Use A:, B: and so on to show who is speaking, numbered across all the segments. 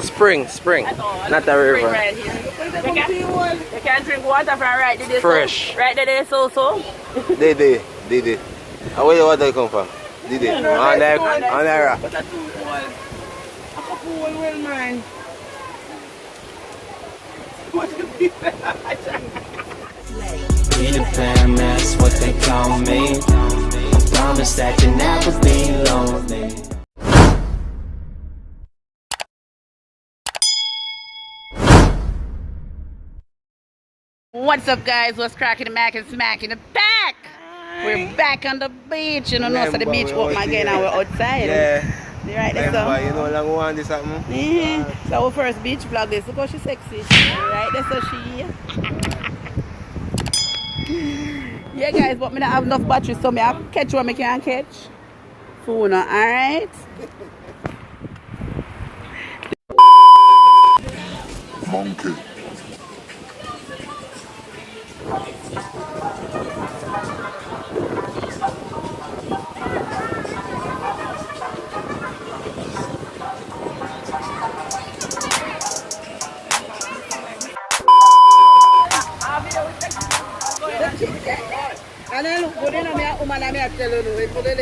A: Spring. Not a river.
B: Right here. You can drink water from right there.
A: Fresh.
B: So, right there, so.
A: They. And where the water come from? On the rock.
B: But that's too old. A couple old well, man. What do you
C: Peter Pan, that's what they call me. I promise that you never be lonely.
B: What's up, guys? What's cracking the mac and smack in the back? We're back on the beach. You know, so the beach open again and we're outside.
A: Yeah.
B: You right there, so.
A: You know, long one this happened.
B: So our first beach vlog this. Look how she's sexy. Right there, so she. Yeah, guys, but me not have enough battery, so me I catch what me can catch. Phone, alright?
D: Monkey.
B: And I look good in a woman, I tell you, look good.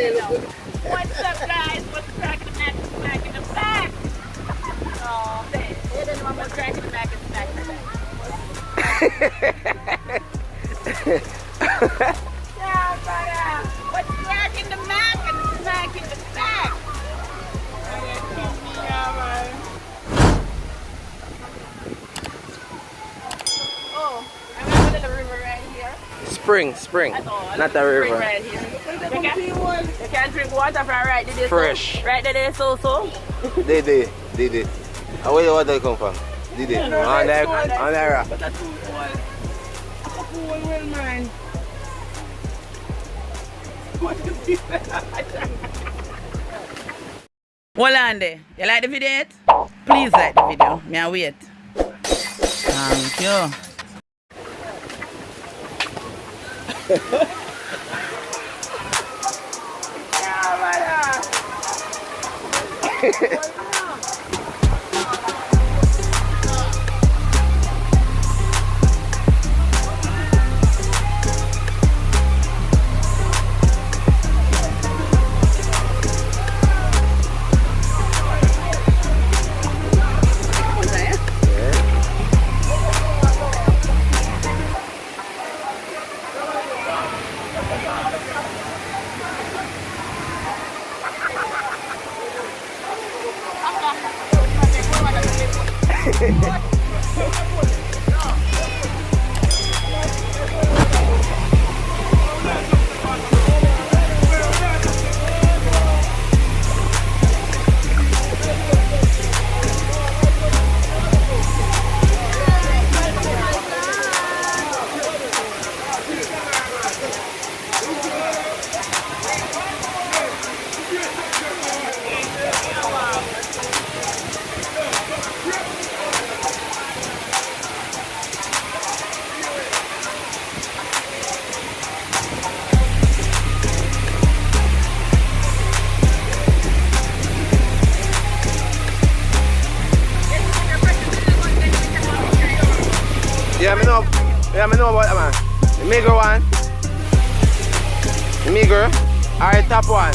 B: What's up, guys? What's cracking the mac and smack in the back? Oh, man. You don't know what's cracking the mac and smack in the back. Yeah, brother. What's cracking the mac and smack in the back? Oh, I'm at a little river right here.
A: Spring. Not a river.
B: Right here. You can drink water from right there.
A: Fresh.
B: Right there, so.
A: They. And where the water come from? On the rock.
B: But that's too old. A couple old well, man. What do you Hold on there. You like the video yet? Please like the video. Me and wait. Thank you.
A: Yeah, I know about that, man. The meager one. The meager. Alright, top one.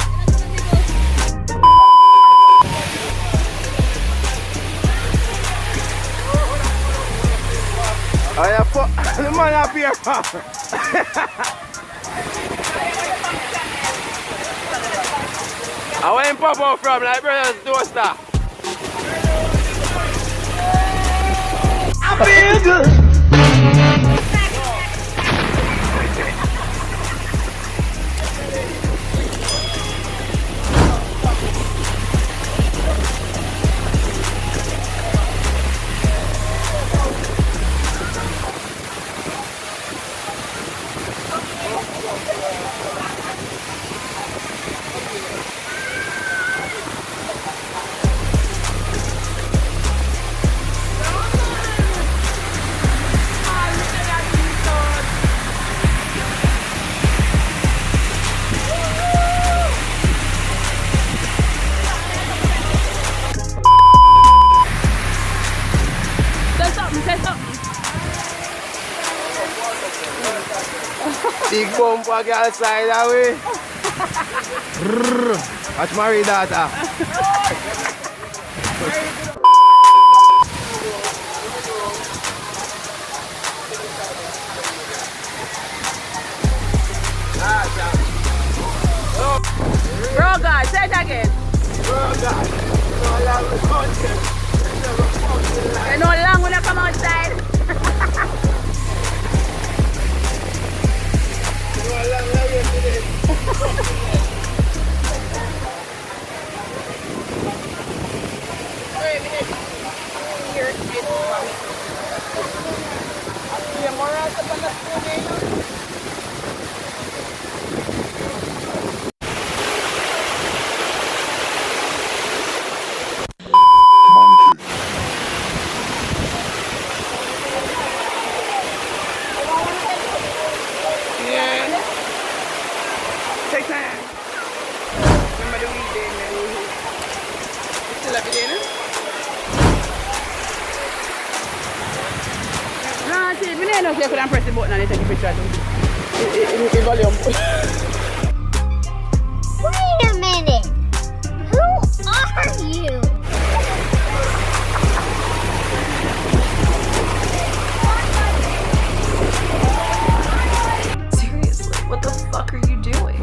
A: Oh yeah, fuck. The man up here. I went pop out from like brother's doorstep. I feel good. Big bumper girl side away. Watch Marie daughter.
B: Bro, God, say it again. You know long when I come outside.
D: Monkey.
B: Yeah. Take time. Remember the weekday, man. You still up again, no, see, we don't know if you could press the button and it take a picture. In volume.
E: Wait a minute. Who are you?
F: Seriously, what the fuck are you doing?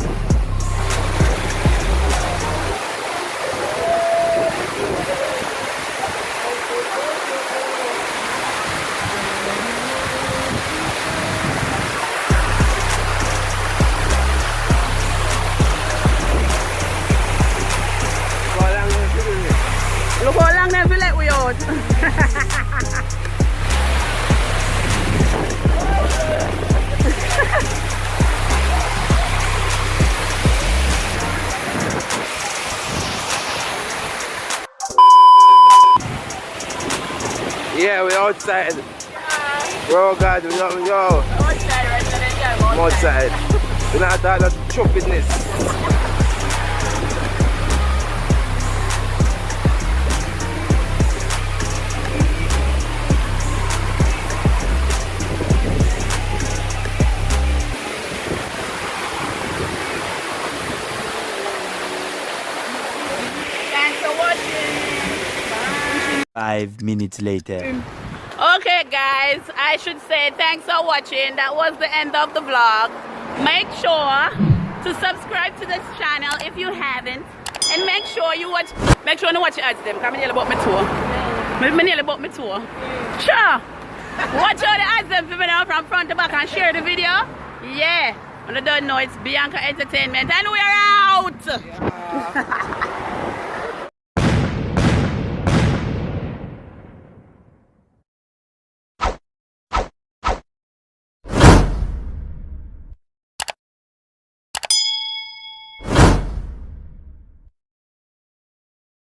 B: Look how long they feel like we out.
A: Yeah, we outside. Bro, God, we go.
B: Outside, right? So then go
A: I'm outside. We're not that choppiness.
B: Thanks for watching.
C: 5 minutes later.
B: Okay guys, I should say thanks for watching. That was the end of the vlog. Make sure to subscribe to this channel if you haven't, and make sure you watch the ads them. Come nearly about my tour. Me nearly about my tour. Sure. Watch all the ads them for me now from front to back and share the video. Yeah. And I don't know, it's Bianca Entertainment and we're out.